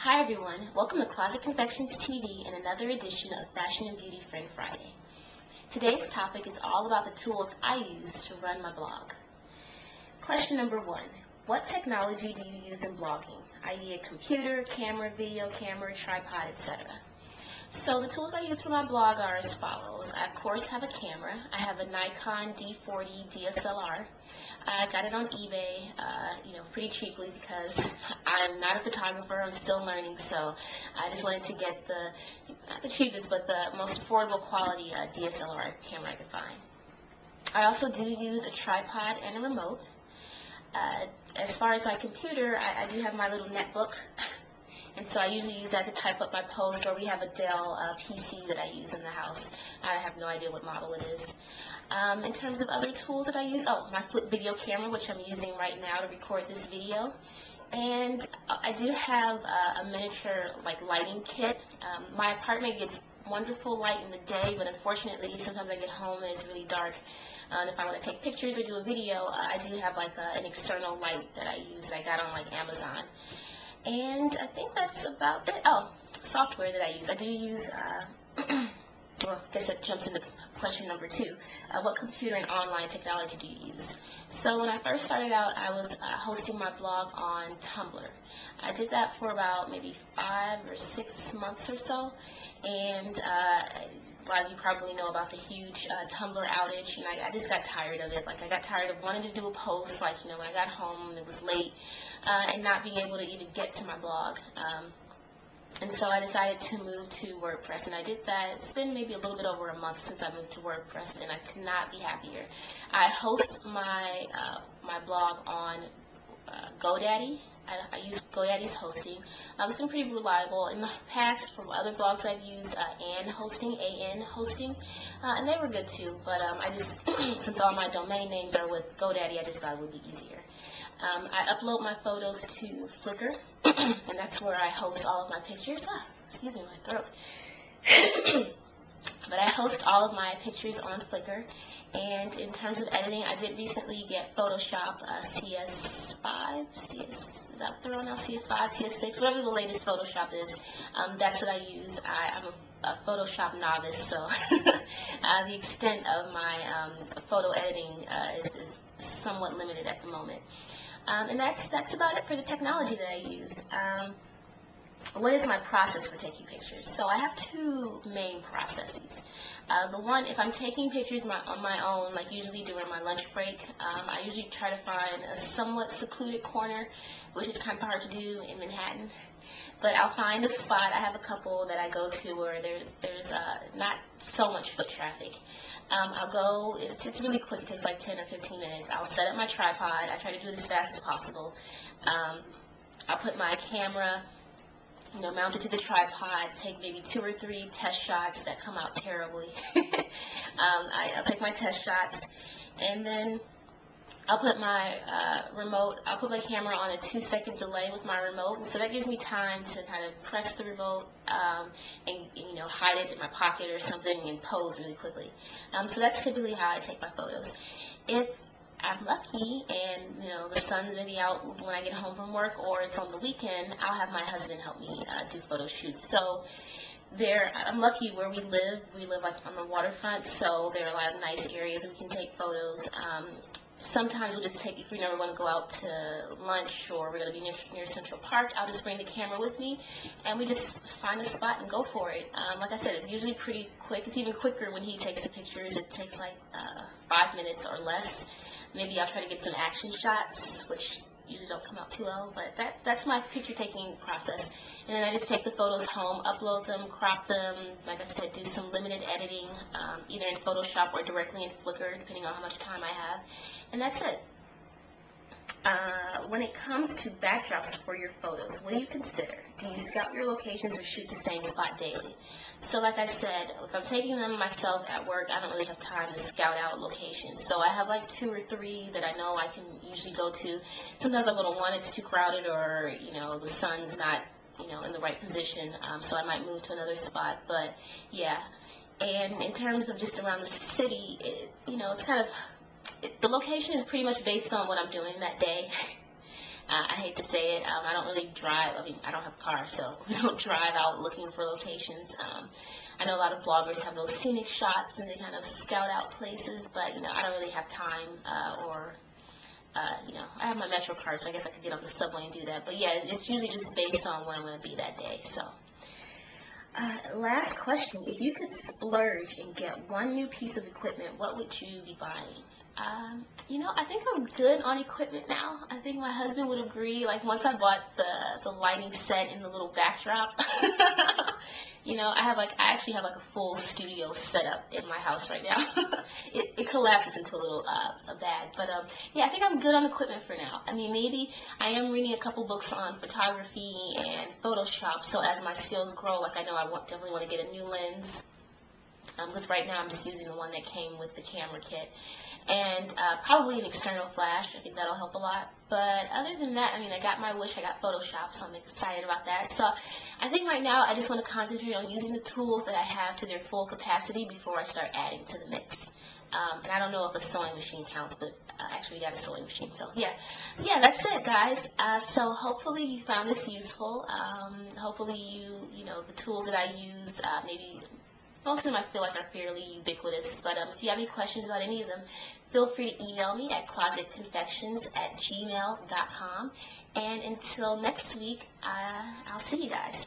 Hi everyone, welcome to Closet Confections TV and another edition of Fashion and Beauty Friend Friday. Today's topic is all about the tools I use to run my blog. Question number 1, what technology do you use in blogging, i.e. a computer, camera, video camera, tripod, etc.? So the tools I use for my blog are as follows. I of course have a camera. I have a Nikon D40 DSLR. I got it on eBay, pretty cheaply because I'm not a photographer. I'm still learning, so I just wanted to get not the cheapest, but the most affordable quality DSLR camera I could find. I also do use a tripod and a remote. As far as my computer, I do have my little netbook. And so I usually use that to type up my post, or we have a Dell PC that I use in the house. I have no idea what model it is. In terms of other tools that I use, my flip video camera, which I'm using right now to record this video. And I do have a miniature lighting kit. My apartment gets wonderful light in the day, but unfortunately sometimes I get home and it's really dark. And if I want to take pictures or do a video, I do have an external light that I use that I got on Amazon. And I think that's about it. Software that I use. I do use, well, I guess that jumps into question number 2. What computer and online technology do you use? So when I first started out, I was hosting my blog on Tumblr. I did that for about maybe 5 or 6 months or so. And a lot of you probably know about the huge Tumblr outage, and I just got tired of it. I got tired of wanting to do a post, when I got home and it was late, and not being able to even get to my blog. And so I decided to move to WordPress, and I did that. It's been maybe a little bit over a month since I moved to WordPress, and I could not be happier. I host my blog on GoDaddy. I use GoDaddy's hosting. It's been pretty reliable. In the past, from other blogs I've used AN hosting, and they were good too. But I just, since all my domain names are with GoDaddy, I just thought it would be easier. I upload my photos to Flickr, and that's where I host all of my pictures. Excuse me, my throat. But I host all of my pictures on Flickr. And in terms of editing, I did recently get Photoshop CS5, is that what they're on now? CS5, CS6, whatever the latest Photoshop is. That's what I use. I'm a Photoshop novice, so the extent of my photo editing is somewhat limited at the moment. And that's about it for the technology that I use. What is my process for taking pictures? So I have 2 main processes. The one, if I'm taking pictures on my own, usually during my lunch break, I usually try to find a somewhat secluded corner, which is kind of hard to do in Manhattan. But I'll find a spot. I have a couple that I go to where there's not so much foot traffic. I'll go, it's really quick, it takes 10 or 15 minutes. I'll set up my tripod. I try to do it as fast as possible. I'll put my camera mounted to the tripod, take maybe 2 or 3 test shots that come out terribly. I'll take my test shots, and then I'll put my I'll put my camera on a 2-second delay with my remote, and so that gives me time to kind of press the remote and hide it in my pocket or something and pose really quickly. So that's typically how I take my photos. If I'm lucky and the sun's maybe out when I get home from work, or it's on the weekend, I'll have my husband help me do photo shoots. So I'm lucky where we live. We live on the waterfront, so there are a lot of nice areas we can take photos. Sometimes we'll just take, if we never want to go out to lunch or we're going to be near Central Park, I'll just bring the camera with me, and we just find a spot and go for it. Like I said, it's usually pretty quick. It's even quicker when he takes the pictures. It takes 5 minutes or less. Maybe I'll try to get some action shots, which usually don't come out too well, but that's my picture taking process. And then I just take the photos home, upload them, crop them, like I said, do some limited editing, either in Photoshop or directly in Flickr, depending on how much time I have, and that's it. When it comes to backdrops for your photos, what do you consider? Do you scout your locations or shoot the same spot daily? So like I said, if I'm taking them myself at work, I don't really have time to scout out locations. So I have 2 or 3 that I know I can usually go to. Sometimes I'll go to one, it's too crowded, or the sun's not in the right position, so I might move to another spot. But yeah, and in terms of just around the city, it's kind of, the location is pretty much based on what I'm doing that day. I hate to say it, I don't really drive. I mean, I don't have a car, so we don't drive out looking for locations. I know a lot of bloggers have those scenic shots and they kind of scout out places, but, I don't really have time or I have my Metro card, so I guess I could get on the subway and do that. But yeah, it's usually just based on where I'm going to be that day. So, last question. If you could splurge and get one new piece of equipment, what would you be buying? I think I'm good on equipment now. I think my husband would agree. Like, once I bought the lighting set and the little backdrop, I actually have a full studio set up in my house right now. It collapses into a little a bag, but yeah, I think I'm good on equipment for now. I mean, maybe I am reading a couple books on photography and Photoshop, so as my skills grow, I know I definitely want to get a new lens. Because right now I'm just using the one that came with the camera kit. And probably an external flash. I think that'll help a lot. But other than that, I got my wish. I got Photoshop, so I'm excited about that. So I think right now I just want to concentrate on using the tools that I have to their full capacity before I start adding to the mix. And I don't know if a sewing machine counts, but actually we got a sewing machine. So yeah, that's it, guys. So hopefully you found this useful. Hopefully the tools that I use, maybe most of them I feel like are fairly ubiquitous, but if you have any questions about any of them, feel free to email me at closetconfections@gmail.com. And until next week, I'll see you guys.